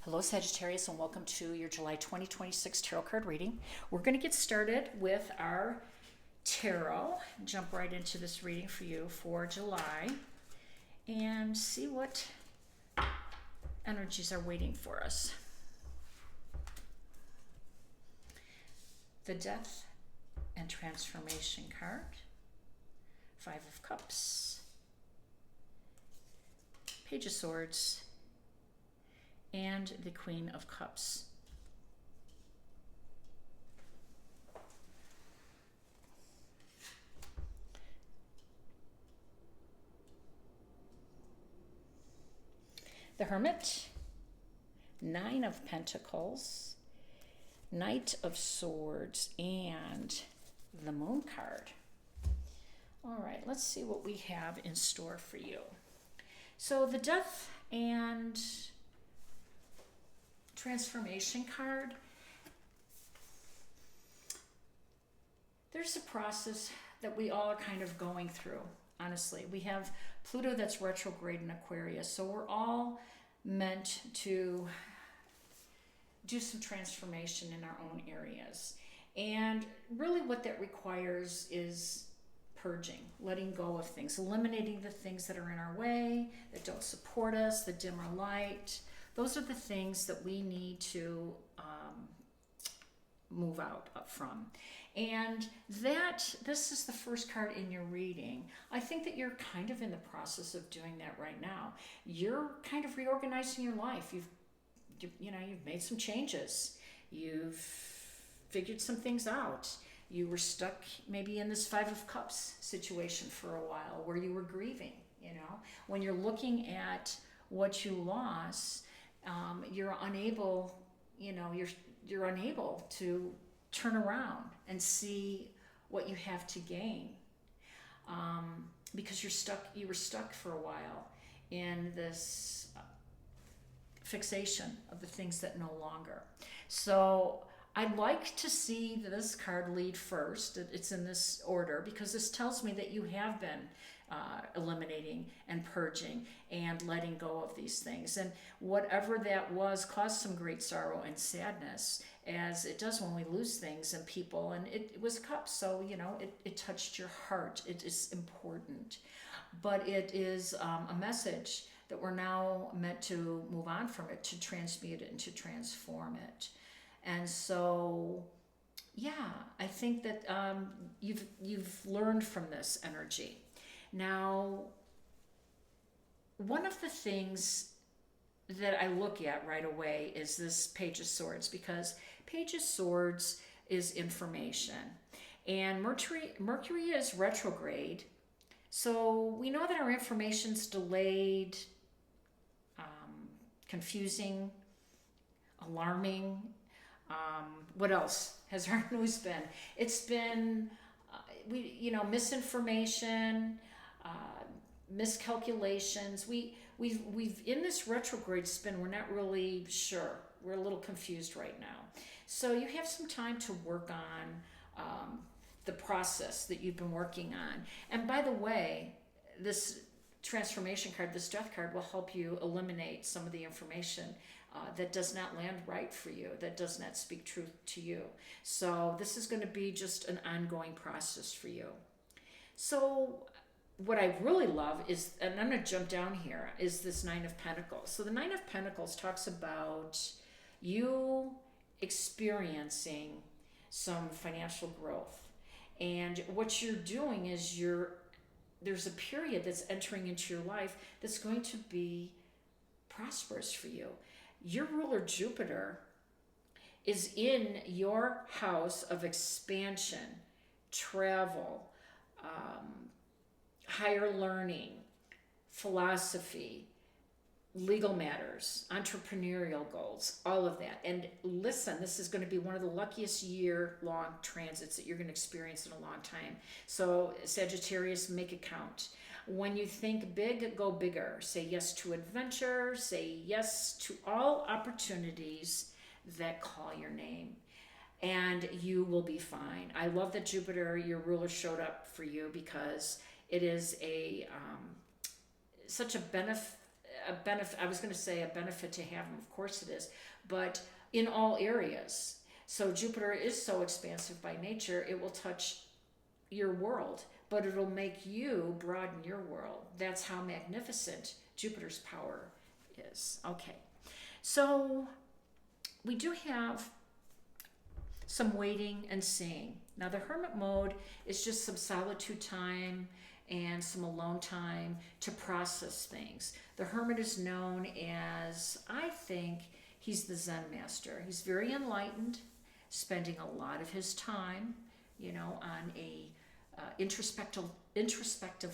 Hello, Sagittarius, and welcome to your July 2026 tarot card reading. We're going to get started with our tarot, jump right into this reading for you for July, and see what energies are waiting for us. The Death and Transformation card, Five of Cups, Page of Swords, and the Queen of Cups. The Hermit, Nine of Pentacles, Knight of Swords, and the Moon card. All right, let's see what we have in store for you. So the Death and Transformation card, there's a process that we all are kind of going through, honestly. We have Pluto that's retrograde in Aquarius, so we're all meant to do some transformation in our own areas. And really what that requires is purging, letting go of things, eliminating the things that are in our way, that don't support us, that dim our light. Those are the things that we need to move out from. And this is the first card in your reading. I think that you're kind of in the process of doing that right now. You're kind of reorganizing your life. You've made some changes. You've figured some things out. You were stuck maybe in this Five of Cups situation for a while where you were grieving, When you're looking at what you lost, you're unable, you're unable to turn around and see what you have to gain, because you were stuck for a while in this fixation of the things that no longer. So I'd like to see this card lead first. It's in this order because this tells me that you have been eliminating and purging and letting go of these things. And whatever that was caused some great sorrow and sadness, as it does when we lose things and people. And it was cups, so, it touched your heart. It is important. But it is a message that we're now meant to move on from it, to transmute it and to transform it. And so, yeah, I think that you've learned from this energy. Now, one of the things that I look at right away is this Page of Swords, because Page of Swords is information. And Mercury is retrograde, so we know that our information's delayed, confusing, alarming. What else has our news been? It's been, misinformation, miscalculations. We've in this retrograde spin, we're not really sure. We're a little confused right now. So you have some time to work on the process that you've been working on. And by the way, this transformation card, this death card, will help you eliminate some of the information that does not land right for you, that does not speak truth to you. So this is going to be just an ongoing process for you. So what I really love is, and I'm going to jump down here, is this Nine of Pentacles. So the Nine of Pentacles talks about you experiencing some financial growth. And what you're doing is there's a period that's entering into your life that's going to be prosperous for you. Your ruler Jupiter is in your house of expansion, travel, higher learning, philosophy, legal matters, entrepreneurial goals, all of that. And listen, this is going to be one of the luckiest year-long transits that you're going to experience in a long time. So Sagittarius, make it count. When you think big, go bigger. Say yes to adventure. Say yes to all opportunities that call your name, and you will be fine. I love that Jupiter, your ruler, showed up for you, because it is such a a benefit. I was going to say a benefit to have them. Of course it is, but in all areas. So Jupiter is so expansive by nature, it will touch your world, but it'll make you broaden your world. That's how magnificent Jupiter's power is. Okay, so we do have some waiting and seeing. Now the hermit mode is just some solitude time and some alone time to process things. The hermit is known as, I think, he's the Zen master. He's very enlightened, spending a lot of his time, on a introspective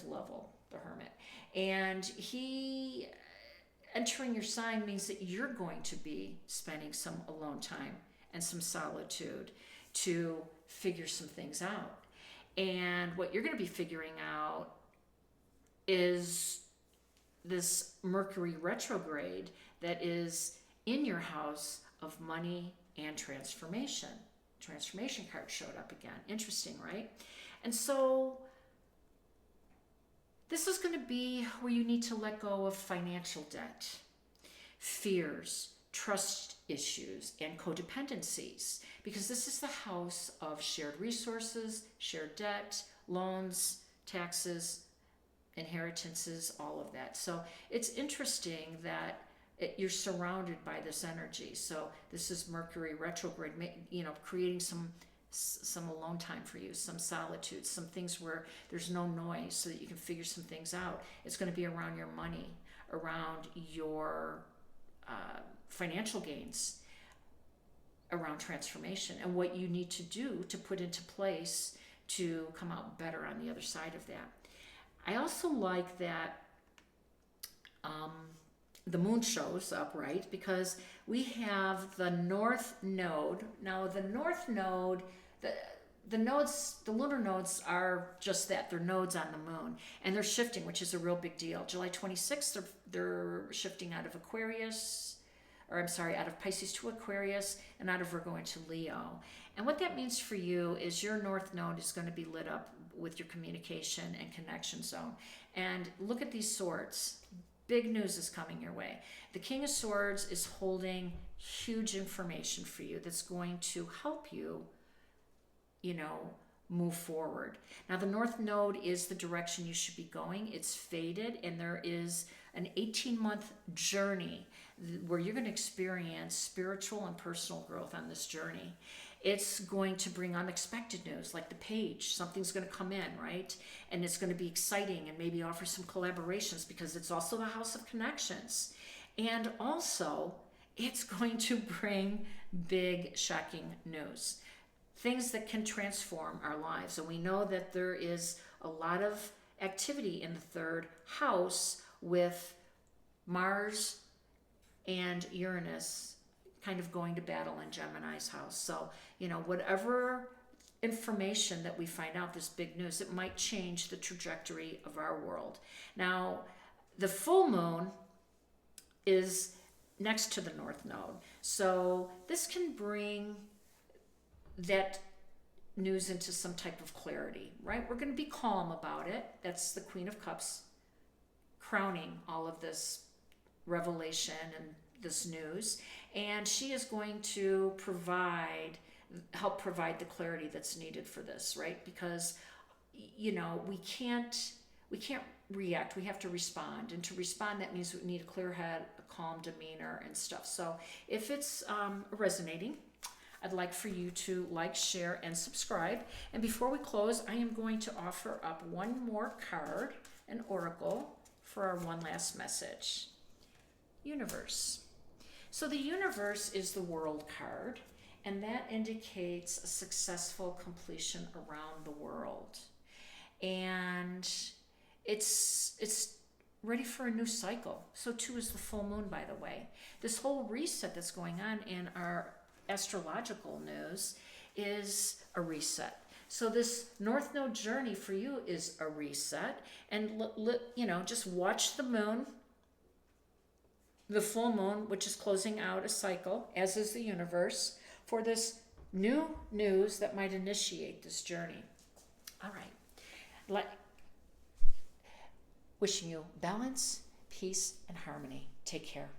level, the hermit. And he entering your sign means that you're going to be spending some alone time and some solitude to figure some things out. And what you're going to be figuring out is this Mercury retrograde that is in your house of money and transformation. Transformation card showed up again. Interesting, right? And so this is going to be where you need to let go of financial debt, fears, trust issues, and codependencies, because this is the house of shared resources, shared debt, loans, taxes, inheritances, all of that. So it's interesting that you're surrounded by this energy. So this is Mercury retrograde, creating some alone time for you, some solitude, some things where there's no noise so that you can figure some things out. It's going to be around your money, around your financial gains, around transformation, and what you need to do to put into place to come out better on the other side of that. I also like that the moon shows up, right? Because we have the north node. Now the north node, the nodes, the lunar nodes are just that. They're nodes on the moon, and they're shifting, which is a real big deal. July 26th, they're shifting out of out of Pisces to Aquarius, and out of Virgo into Leo. And what that means for you is your north node is going to be lit up with your communication and connection zone. And look at these swords. Big news is coming your way. The King of Swords is holding huge information for you that's going to help you, move forward. Now, the North Node is the direction you should be going. It's fated, and there is an 18-month journey where you're going to experience spiritual and personal growth on this journey. It's going to bring unexpected news, like the page. Something's going to come in, right? And it's going to be exciting and maybe offer some collaborations because it's also the house of connections. And also, it's going to bring big, shocking news. Things that can transform our lives. And we know that there is a lot of activity in the third house with Mars and Uranus kind of going to battle in Gemini's house. So, whatever information that we find out, this big news, it might change the trajectory of our world. Now, the full moon is next to the North Node. So this can bring that news into some type of clarity, right? We're going to be calm about it. That's the Queen of Cups crowning all of this revelation and this news. And she is going to help provide the clarity that's needed for this, right? Because, we can't react. We have to respond. And to respond, that means we need a clear head, a calm demeanor and stuff. So if it's resonating, I'd like for you to like, share, and subscribe. And before we close, I am going to offer up one more card, an oracle, for our one last message. Universe. So the universe is the world card, and that indicates a successful completion around the world. And it's ready for a new cycle. So too is the full moon, by the way. This whole reset that's going on in our astrological news is a reset. So this North Node journey for you is a reset. And, just watch the moon, the full moon, which is closing out a cycle, as is the universe, for this new news that might initiate this journey. All right. Wishing you balance, peace, and harmony. Take care.